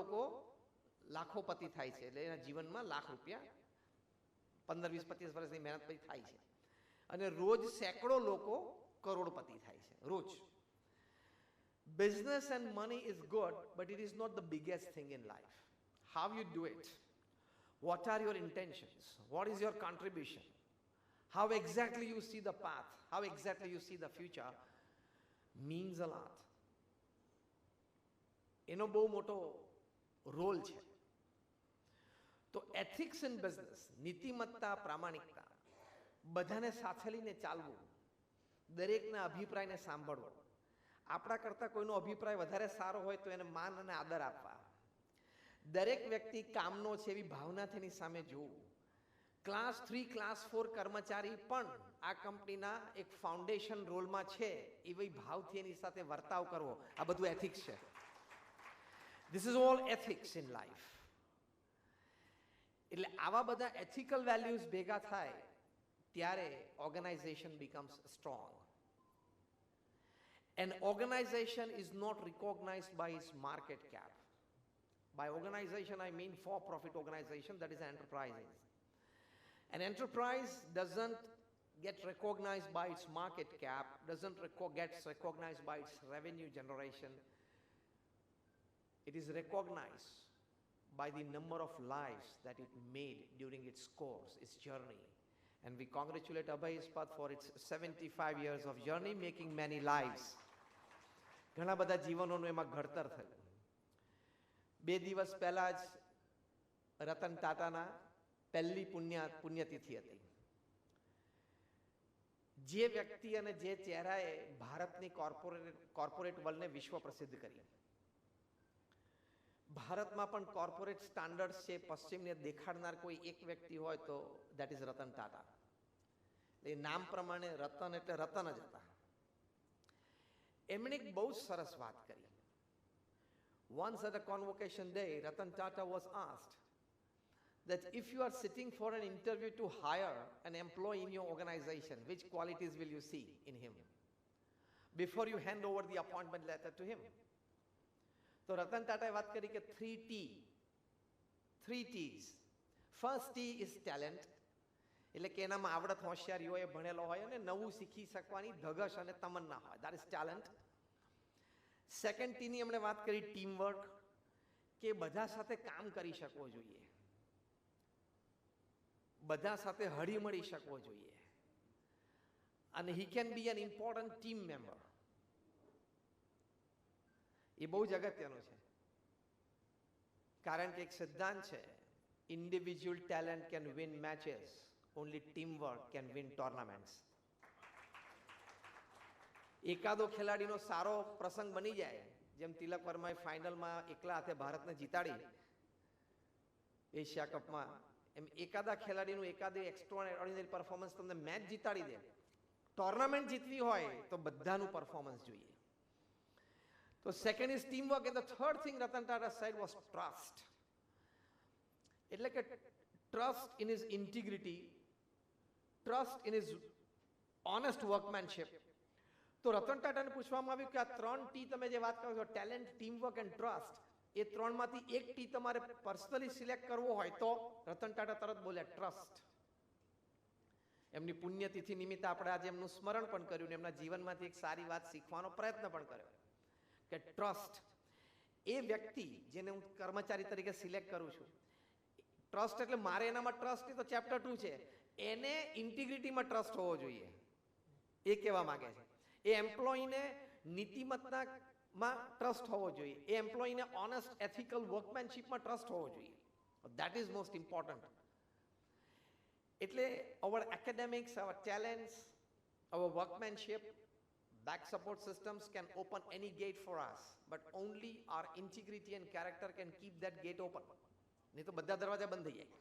લોકો લાખોપતિ થાય છે, એટલે એના જીવનમાં લાખ રૂપિયા 15, 20, 25 વર્ષની મહેનત પછી થાય છે, અને રોજ સેંકડો લોકો કરોડપતિ થાય છે રોજ. Business and money is good, but it is not the biggest thing in life. How you do it, what are your intentions, what is your contribution, how exactly you see the path, how exactly you see the future means a lot. એનો બહુ મોટો role છે. તો ethics in business, નીતિમત્તા, પ્રામાણિકતા, બધાને સાથે લઈને ચાલવું, દરેકના અભિપ્રાયને સાંભળવો, આપણા કરતાં કોઈનો અભિપ્રાય વધારે સારો હોય તો એને માન અને આદર આપવા, દરેક વ્યક્તિ કામનો છે એવી ભાવનાથી એની સામે જોવું, ક્લાસ 3, ક્લાસ 4 કર્મચારી પણ આ કંપનીના એક ફાઉન્ડેશન રોલમાં છે એવી ભાવથી એની સાથે વર્તાવ કરવો, આ બધું એથિક્સ છે. This is all ethics in life. એટલે આવા બધા એથિકલ વેલ્યુઝ ભેગા થાય ત્યારે organisation becomes strong. An organization is not recognized by its market cap. By organization, I mean for-profit organization, that is enterprises. An enterprise doesn't get recognized by its market cap, doesn't get recognized by its revenue generation. It is recognized by the number of lives that it made during its course, its journey. And we congratulate Abhay Ispat for its 75 years of journey, making many lives. ઘણા બધા જીવનોનું એમાં ઘડતર થયું. 2 દિવસ પહેલા જ રતન ટાટાના પહેલી પુણ્યતિથિ હતી. જે વ્યક્તિ અને જે ચહેરાએ ભારતની કોર્પોરેટ વર્લ્ડને વિશ્વ પ્રસિદ્ધ કરી. ભારતમાં પણ કોર્પોરેટ સ્ટાન્ડર્ડ્સ છે પશ્ચિમને દેખાડનાર કોઈ એક વ્યક્તિ હોય તો દેટ ઇઝ રતન ટાટા. એ નામ પ્રમાણે રતન એટલે રતન જ હતા. એમણે એક બહુ સરસ વાત કરી. Once at a convocation day, Ratan Tata was asked that if you are sitting for an interview to hire an employee in your organization, which qualities will you see in him before you hand over the appointment letter to him? તો રતન ટાટાએ વાત કરી કે 3 T's. First T is talent, એટલે કે એનામાં આવડત, હોશિયારી હોય, ભણેલો હોય અને નવું શીખી શકવાની ધગશ અને તમન્ના હોય, that is talent. સેકન્ડ ટીની એમણે વાત કરી ટીમ વર્ક, કે બધા સાથે કામ કરી શકવો જોઈએ, બધા સાથે હળીમળી શકવો જોઈએ, અને he can be an important team member. એ બહુ જ અગત્યનું છે, કારણ કે એક સિદ્ધાંત છે, individual talent can win matches, only teamwork can win tournaments. એકાદો ખેલાડીનો સારો પ્રસંગ બની જાય, જેમ તિલક વર્માએ ફાઇનલમાં એકલા હાથે ભારતને જીતાડી એશિયા કપમાં, એમ એકાદા ખેલાડીનું એકાદી એક્સ્ટ્રાઓર્ડિનરી પરફોર્મન્સ તમને મેચ જીતાડી દે. ટોર્નામેન્ટ જીતવી હોય તો બધાનું પરફોર્મન્સ જોઈએ. તો second is team work, and the third thing Ratan Tata said was trust. એટલે કે trust in his integrity, trust in his honest workmanship. તો રતન ટાટાને પૂછવામાં આવ્યું કે આ 3 ટી તમે જે વાત કરો છો, talent, team work and trust, એ 3માંથી એક ટી તમારે પર્સનલી સિલેક્ટ કરવો હોય તો રતન ટાટા તરત બોલ્યા ટ્રસ્ટ. એમની પુણ્યતિથિ નિમિત્તે આપણે આજે એમનું સ્મરણ પણ કર્યું ને એમના જીવનમાંથી એક સારી વાત શીખવાનો પ્રયત્ન પણ કર્યો કે ટ્રસ્ટ, એ વ્યક્તિ જેને હું કર્મચારી તરીકે સિલેક્ટ કરું છું, ટ્રસ્ટ એટલે મારે એનામાં ટ્રસ્ટ તો ચેપ્ટર 2 છે, એને ઇન્ટિગ્રિટીમાં ટ્રસ્ટ હોવો જોઈએ, એ કહેવા માંગે છે. એ એમ્પ્લોયીને નીતિમત્તામાં ટ્રસ્ટ હોવો જોઈએ, એ એમ્પ્લોયીને ઓનેસ્ટ એથિકલ વર્કમેનશિપમાં ટ્રસ્ટ હોવો જોઈએ. That is most important. એટલે અવર academics, hour ટેલેન્ટ્સ, hour વર્કમેનશિપ, back support systems can open any gate for us, but only our integrity and character can keep that gate open. નહીં તો બધા દરવાજા બંધ થઈ જાય.